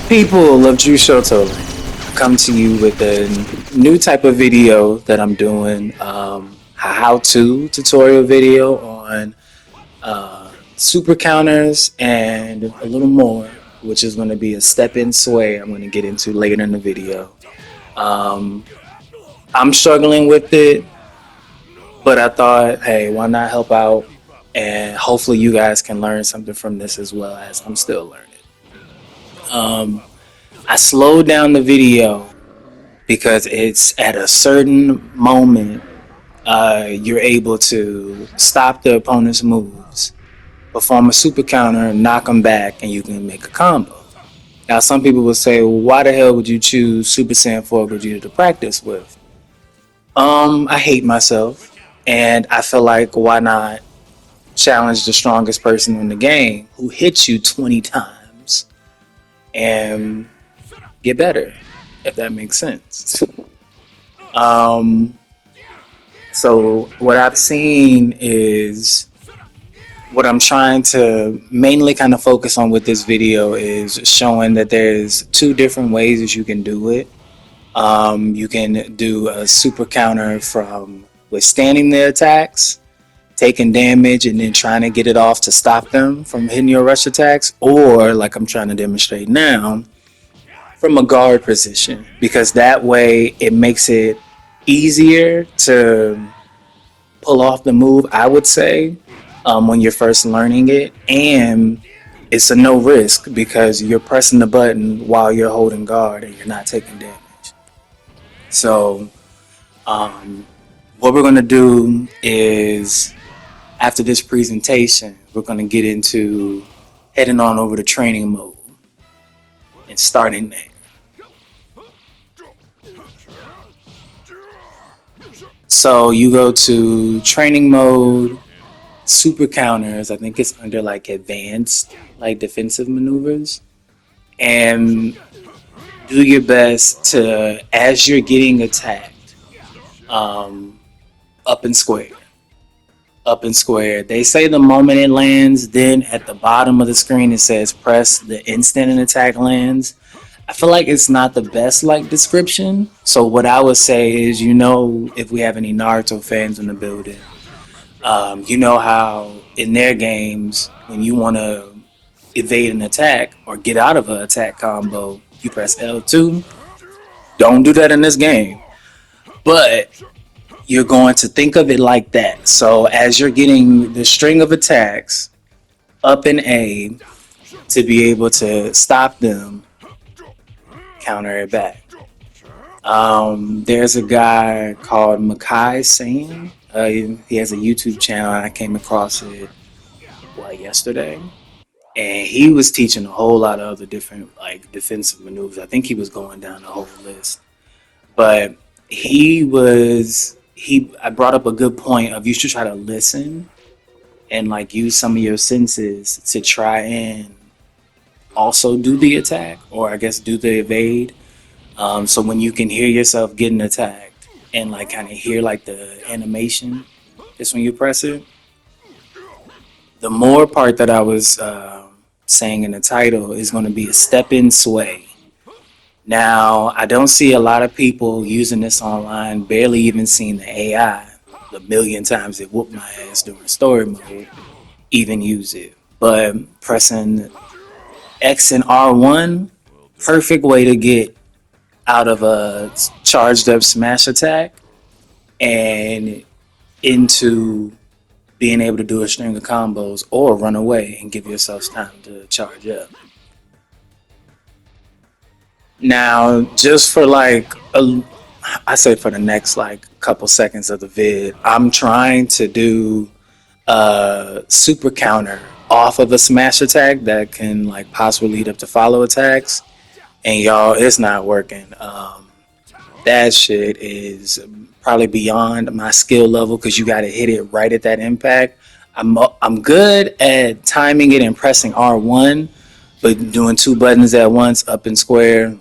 People of Drew Shoto, come to you with a new type of video that I'm doing, a how-to tutorial video on super counters and a little more, which is going to be a step-in sway I'm going to get into later in the video. Um, I'm struggling with it, but I thought, hey, why not help out? And hopefully you guys can learn something from this as well, as I'm still learning. Um, I slowed down the video because it's at a certain moment you're able to stop the opponent's moves, perform a super counter, knock them back, and you can make a combo. Now, some people will say, well, why the hell would you choose Super Saiyan 4 Gogeta to practice with? I hate myself, and I feel like why not challenge the strongest person in the game who hits you 20 times and get better, if that makes sense. Um, so what I've seen is what I'm trying to mainly kind of focus on with this video is showing that there's two different ways that you can do it. You can do a super counter from withstanding the attacks, taking damage, and then trying to get it off to stop them from hitting your rush attacks, or like I'm trying to demonstrate now, from a guard position, because that way it makes it easier to pull off the move, I would say, when you're first learning it, and it's a no risk because you're pressing the button while you're holding guard and you're not taking damage. So what we're going to do is, after this presentation, we're going to get into heading on over to training mode and starting there. So you go to training mode, super counters. I think it's under like advanced, like defensive maneuvers, and do your best to, as you're getting attacked, up and square. Up and square. They say the moment it lands, then at the bottom of the screen it says press the instant an attack lands. I feel like it's not the best like description. So what I would say is, if we have any Naruto fans in the building, you know how in their games, when you want to evade an attack or get out of an attack combo, you press L2. Don't do that in this game. But you're going to think of it like that. So as you're getting the string of attacks up in A, to be able to stop them, counter it back. There's a guy called Makai Sane. He has a YouTube channel, and I came across it yesterday, and he was teaching a whole lot of other different like defensive maneuvers. I think he was going down the whole list, but I brought up a good point of you should try to listen and like use some of your senses to try and also do the attack, or I guess do the evade. So when you can hear yourself getting attacked and like kind of hear like the animation, just when you press it. The more part that I was saying in the title is going to be a step-in sway. Now, I don't see a lot of people using this online, barely even seeing the AI. The million times it whooped my ass during story mode, even use it. But pressing X and R1, perfect way to get out of a charged up smash attack and into being able to do a string of combos or run away and give yourself time to charge up. Now, just for I say for the next like couple seconds of the vid, I'm trying to do a super counter off of a smash attack that can like possibly lead up to follow attacks, and y'all, it's not working. That shit is probably beyond my skill level because you got to hit it right at that impact. I'm good at timing it and pressing R1, but doing two buttons at once, up and square,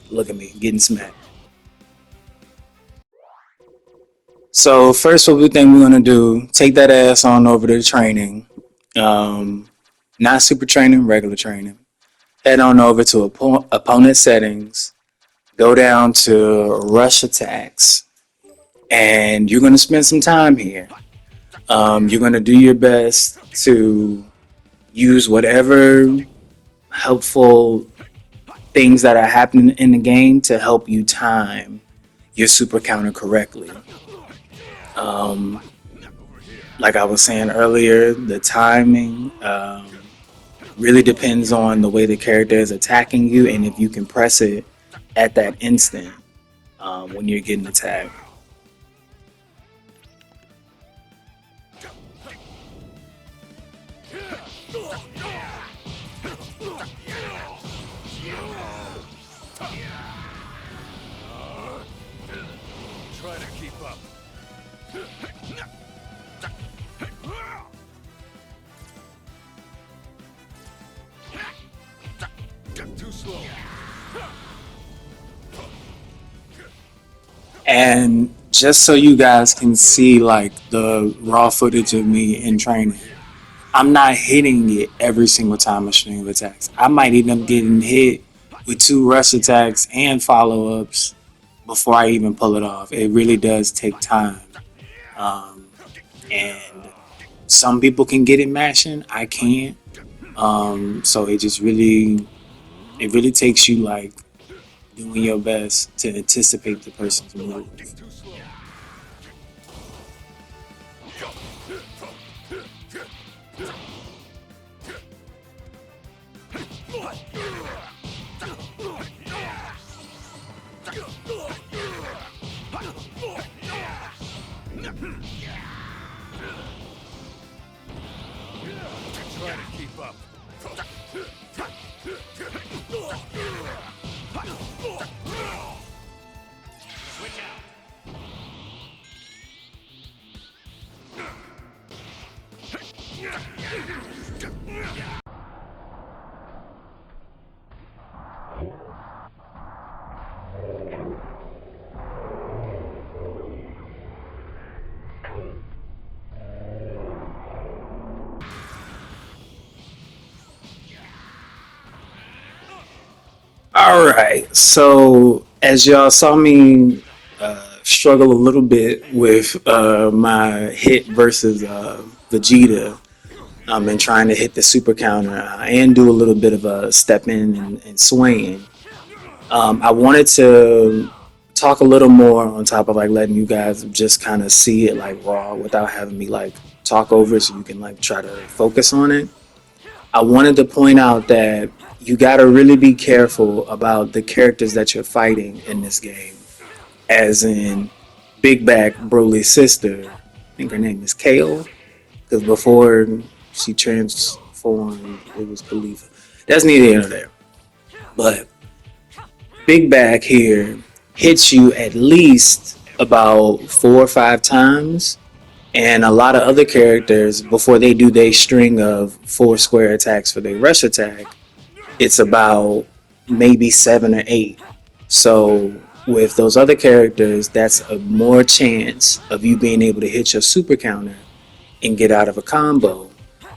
look at me getting smacked. So first, what we think we're gonna do, take that ass on over to training, not super training, regular training. Head on over to opponent settings, go down to rush attacks, and you're going to spend some time here. You're going to do your best to use whatever helpful things that are happening in the game to help you time your super counter correctly. Um, like I was saying earlier, the timing really depends on the way the character is attacking you and if you can press it at that instant when you're getting attacked. Try to keep up. Too slow. And just so you guys can see like the raw footage of me in training, I'm not hitting it every single time a string of attacks. I might end up getting hit with 2 rush attacks and follow ups before I even pull it off. It really does take time. Um, and some people can get it mashing, I can't. So it really takes you like doing your best to anticipate the person's move. Too slow. Try to keep up. Switch out. All right. So as y'all saw me struggle a little bit with my hit versus Vegeta, and trying to hit the super counter and do a little bit of a step in and swaying. I wanted to talk a little more on top of like letting you guys just kind of see it like raw without having me like talk over it so you can like try to focus on it. I wanted to point out that you got to really be careful about the characters that you're fighting in this game, as in Big Back Broly's sister. I think her name is Kale, because before she transformed, it was Khalifa. That's neither here nor there. But Big Back here hits you at least about 4 or 5 times, and a lot of other characters before they do their string of 4 square attacks for their rush attack, it's about maybe 7 or 8. So with those other characters, that's a more chance of you being able to hit your super counter and get out of a combo.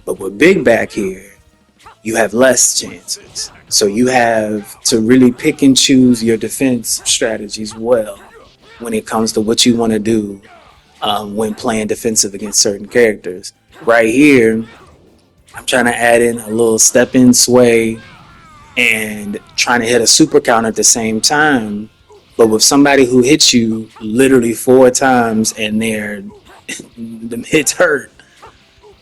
But with Big Back here, you have less chances. So you have to really pick and choose your defense strategies well when it comes to what you want to do when playing defensive against certain characters. Right here, I'm trying to add in a little step in sway and trying to hit a super counter at the same time. But with somebody who hits you literally 4 times and the hits hurt,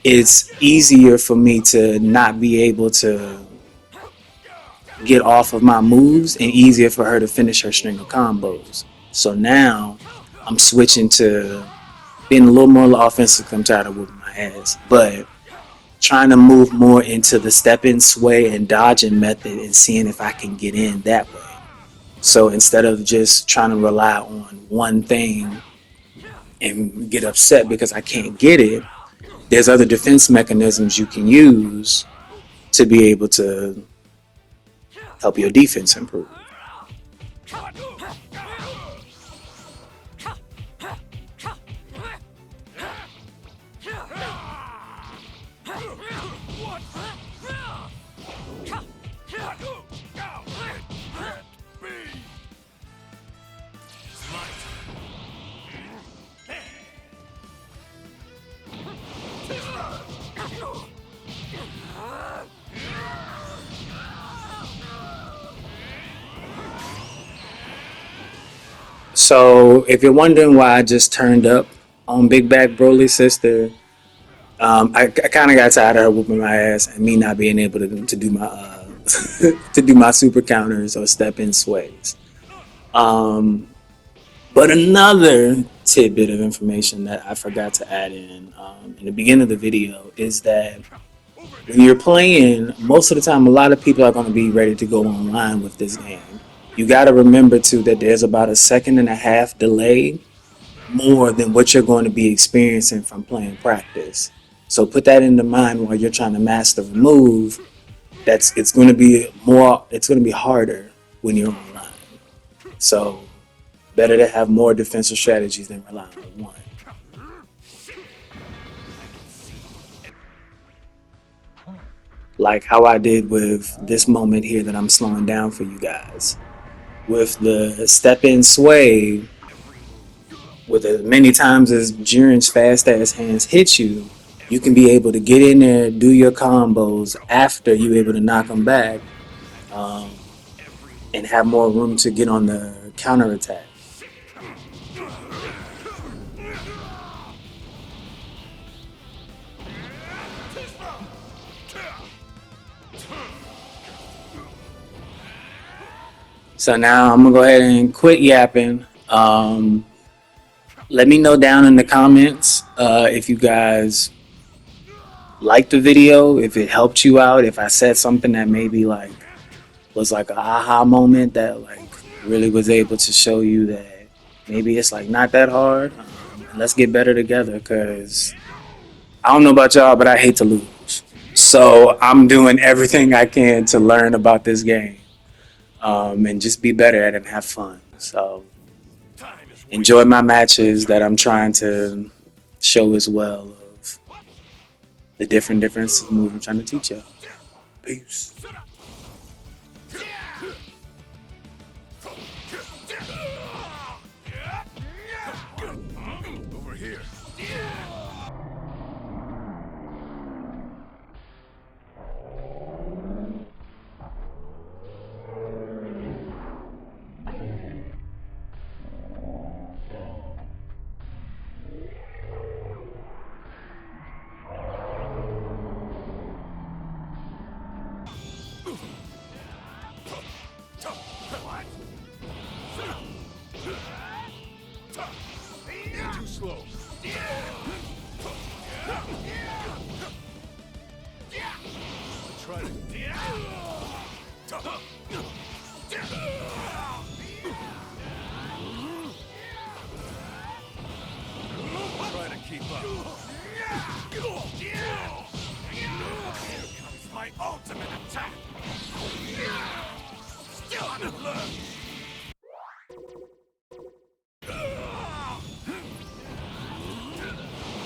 it's easier for me to not be able to get off of my moves and easier for her to finish her string of combos. So now I'm switching to being a little more offensive. I'm tired of whooping my ass, but trying to move more into the step in sway and dodging method and seeing if I can get in that way. So instead of just trying to rely on one thing and get upset because I can't get it, there's other defense mechanisms you can use to be able to help your defense improve. So if you're wondering why I just turned up on Big Back Broly's sister, I kind of got tired of her whooping my ass and me not being able to do my to do my super counters or step in sways. Um, but another tidbit of information that I forgot to add in the beginning of the video is that when you're playing, most of the time, a lot of people are going to be ready to go online with this game. You got to remember too that there's about a second and a half delay more than what you're going to be experiencing from playing practice. So put that into mind while you're trying to master a move. That's it's going to be more. It's going to be harder when you're online. So better to have more defensive strategies than rely on one. Like how I did with this moment here that I'm slowing down for you guys. With the step in sway, with as many times as Jiren's fast ass hands hit you, you can be able to get in there, do your combos after you're able to knock them back, um, and have more room to get on the counter attack. So now I'm gonna go ahead and quit yapping. Let me know down in the comments if you guys liked the video, if it helped you out, if I said something that maybe like was like an aha moment that like really was able to show you that maybe it's like not that hard. Let's get better together because I don't know about y'all, but I hate to lose. So I'm doing everything I can to learn about this game and just be better at it and have fun. So enjoy my matches that I'm trying to show as well of the different moves I'm trying to teach y'all. Peace. Over here. Too slow. Try to. Try to keep up. Here comes my ultimate attack. Still on alert.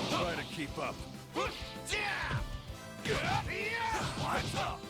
Try to keep up. What's up?